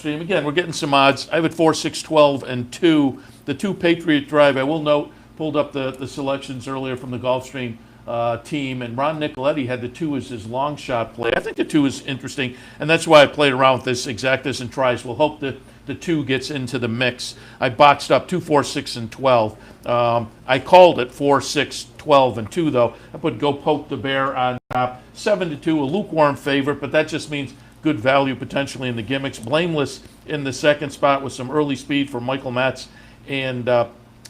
Gulfstream. Again, we're getting some odds. I have it 4, 6, 12, and 2. The 2 Patriot Drive, I will note, pulled up the selections earlier from the Gulfstream team, and Ron Nicoletti had the 2 as his long shot play. I think the 2 is interesting, and that's why I played around with this exactus and tries. We'll hope that the 2 gets into the mix. I boxed up 2, 4, 6, and 12. I called it 4, 6, 12, and 2, though. I put Go Poke the Bear on top. 7-2, a lukewarm favorite, but that just means good value potentially in the gimmicks. Blameless in the second spot with some early speed for Michael Matz and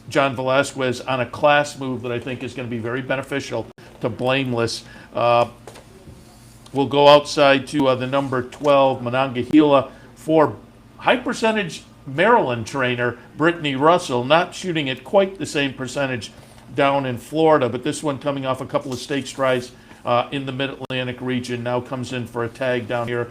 John Velasquez on a class move that I think is going to be very beneficial to Blameless. We'll go outside to the number 12, Monongahela, for high percentage Maryland trainer Brittany Russell, not shooting at quite the same percentage down in Florida, but this one coming off a couple of stakes tries in the Mid-Atlantic region, now comes in for a tag down here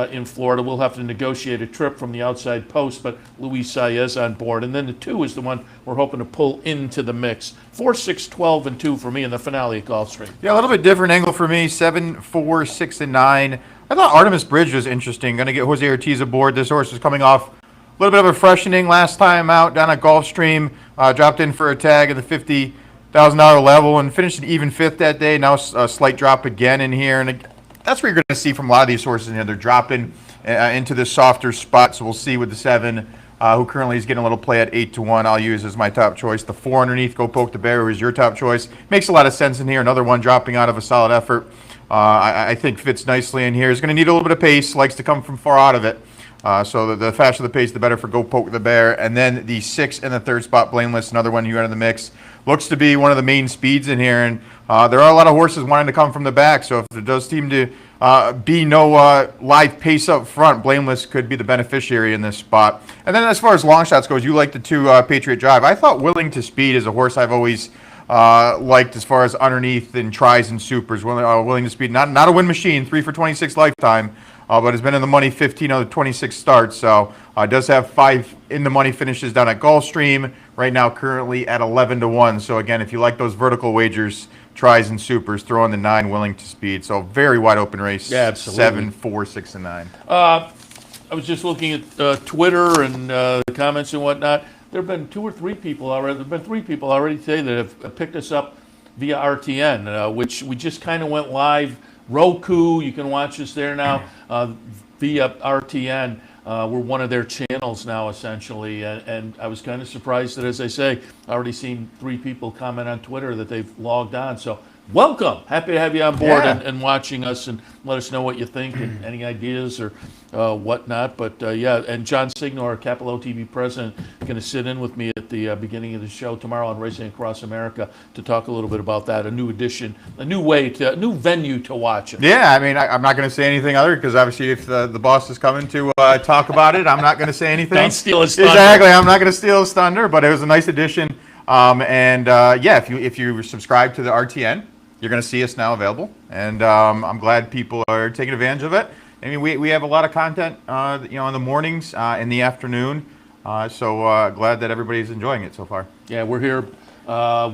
in Florida. We'll have to negotiate a trip from the outside post, but Luis Saez on board. And then the 2 is the one we're hoping to pull into the mix. 4, 6, 12, and 2 for me in the finale at Gulfstream. Yeah, a little bit different angle for me. 7, 4, 6, and 9. I thought Artemis Bridge was interesting. Going to get Jose Ortiz aboard. This horse is coming off a little bit of a freshening last time out down at Gulfstream. Dropped in for a tag at the $50,000 level and finished an even 5th that day. Now a slight drop again in here. And that's what you're going to see from a lot of these horses in here. They're dropping into this softer spot. So we'll see with the 7, who currently is getting a little play at 8-1. I'll use as my top choice. The 4 underneath, Go Poke the Bear, is your top choice. Makes a lot of sense in here. Another one dropping out of a solid effort. I think fits nicely in here. Is going to need a little bit of pace. Likes to come from far out of it. So the faster the pace, the better for Go Poke the Bear. And then the 6 in the 3rd spot, Blameless, another one you got in the mix. Looks to be one of the main speeds in here. And there are a lot of horses wanting to come from the back. So if there does seem to be no live pace up front, Blameless could be the beneficiary in this spot. And then as far as long shots goes, you like the 2 Patriot Drive. I thought Willing to Speed is a horse I've always liked as far as underneath in tries and supers. Willing to Speed, not a win machine, 3 for 26 lifetime. But has been in the money 15 of the 26 starts, so does have 5 in the money finishes down at Gulfstream. Right now, currently at 11-1. So again, if you like those vertical wagers, tries and supers, throw in the 9 Willing to Speed. So very wide open race. Yeah, absolutely. 7, 4, 6, and 9. I was just looking at Twitter and the comments and whatnot. There have been 2 or 3 people already. There have been 3 people already today that have picked us up via RTN, which we just kind of went live. Roku, you can watch us there now via RTN. We're one of their channels now, essentially. And I was kind of surprised that, as I say, I already seen 3 people comment on Twitter that they've logged on. So welcome. Happy to have you on board and watching us, and let us know what you think and any ideas or whatnot. But yeah, and John Signor, our Capital OTB president, going to sit in with me at the beginning of the show tomorrow on Racing Across America to talk a little bit about that, a new edition, a new venue to watch it. Yeah, I mean, I'm not going to say anything other, because obviously if the boss is coming to talk about it, I'm not going to say anything. Don't steal his thunder. Exactly, I'm not going to steal his thunder, but it was a nice addition. Yeah, if you subscribe to the RTN, you're going to see us now available, and I'm glad people are taking advantage of it. I mean, we have a lot of content, in the mornings, in the afternoon, so glad that everybody's enjoying it so far. Yeah, we're here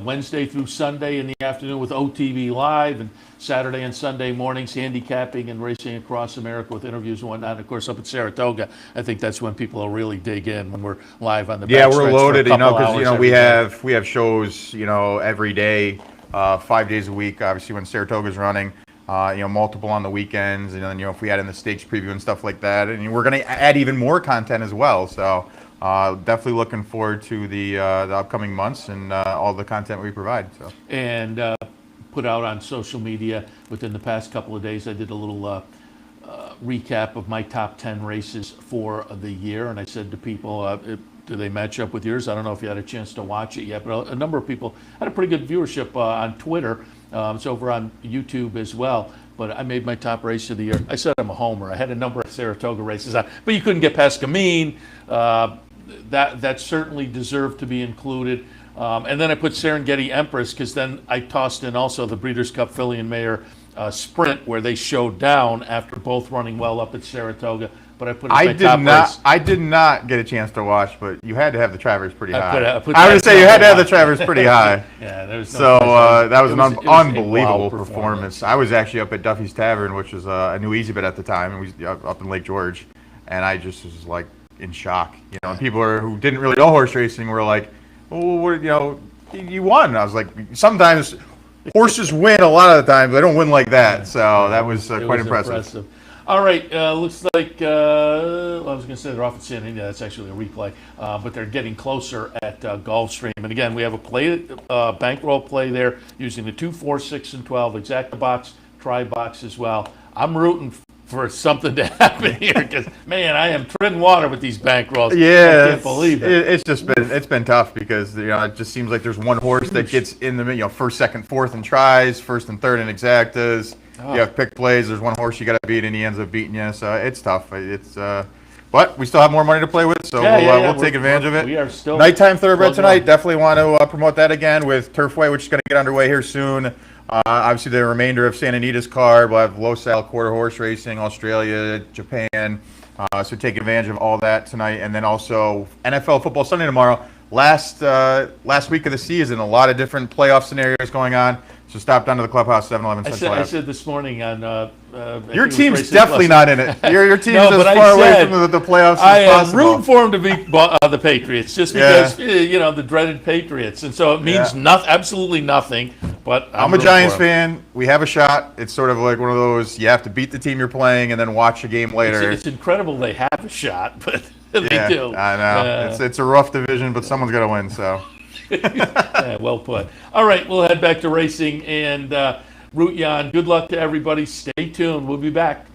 Wednesday through Sunday in the afternoon with OTB Live, and Saturday and Sunday mornings handicapping and Racing Across America with interviews and whatnot. And of course, up at Saratoga, I think that's when people will really dig in, when we're live on the Yeah, we're loaded, because we have shows every day, 5 days a week. Obviously, when Saratoga's running. Multiple on the weekends, and then if we add in the stakes preview and stuff like that, and we're going to add even more content as well. So definitely looking forward to the upcoming months and all the content we provide. So and put out on social media within the past couple of days, I did a little recap of my top 10 races for the year, and I said to people, do they match up with yours? I don't know if you had a chance to watch it yet, but a number of people had a pretty good viewership on Twitter. It's over on YouTube as well. But I made my top race of the year. I said I'm a homer. I had a number of Saratoga races on, but you couldn't get past Gamine. That certainly deserved to be included. And then I put Serengeti Empress, because then I tossed in also the Breeders' Cup Filly and Mayor Sprint, where they showed down after both running well up at Saratoga. But I put it my top race. I did not get a chance to watch, but you had to have the Travers pretty high. I would say you had to have the Travers pretty high. Yeah, there's no that was an unbelievable performance. I was actually up at Duffy's Tavern, which was a new easy bet at the time, and we up in Lake George. and I just was like in shock. And people who didn't really know horse racing were like, "Oh, what, you won." I was like, sometimes horses win a lot of the time, but they don't win like that. So that was quite impressive. All right, looks like, I was going to say they're off at San Diego. That's actually a replay, but they're getting closer at Gulfstream. And again, we have a bankroll play there using the 2, 4, 6, and 12, exacta box, tri box as well. I'm rooting for something to happen here because, man, I am treading water with these bankrolls. Yeah, I can't believe it. It's been tough because it just seems like there's one horse that gets in the first, second, fourth in tries, first and third in exactas. You have pick plays. There's one horse you got to beat, and he ends up beating you. So it's tough. But we still have more money to play with, so we'll take advantage of it. We are still nighttime thoroughbred tonight. Definitely want to promote that again with Turfway, which is going to get underway here soon. Obviously, the remainder of Santa Anita's card. We'll have Low-Sal quarter horse racing, Australia, Japan. So take advantage of all that tonight, and then also NFL football Sunday tomorrow. Last week of the season, a lot of different playoff scenarios going on. So stop down to the clubhouse, 7-Eleven Central. I said this morning on. Your team's definitely not in it. Your team's No, as far away from the playoffs as possible. I am rooting for them to beat the Patriots, just because the dreaded Patriots, and so it means absolutely nothing. But I'm a Giants fan. We have a shot. It's sort of like one of those you have to beat the team you're playing and then watch a game later. It's incredible they have a shot, but they do. I know. It's a rough division, but someone's got to win. So. Well put. All right, we'll head back to racing and root you on. Good luck to everybody. Stay tuned. We'll be back.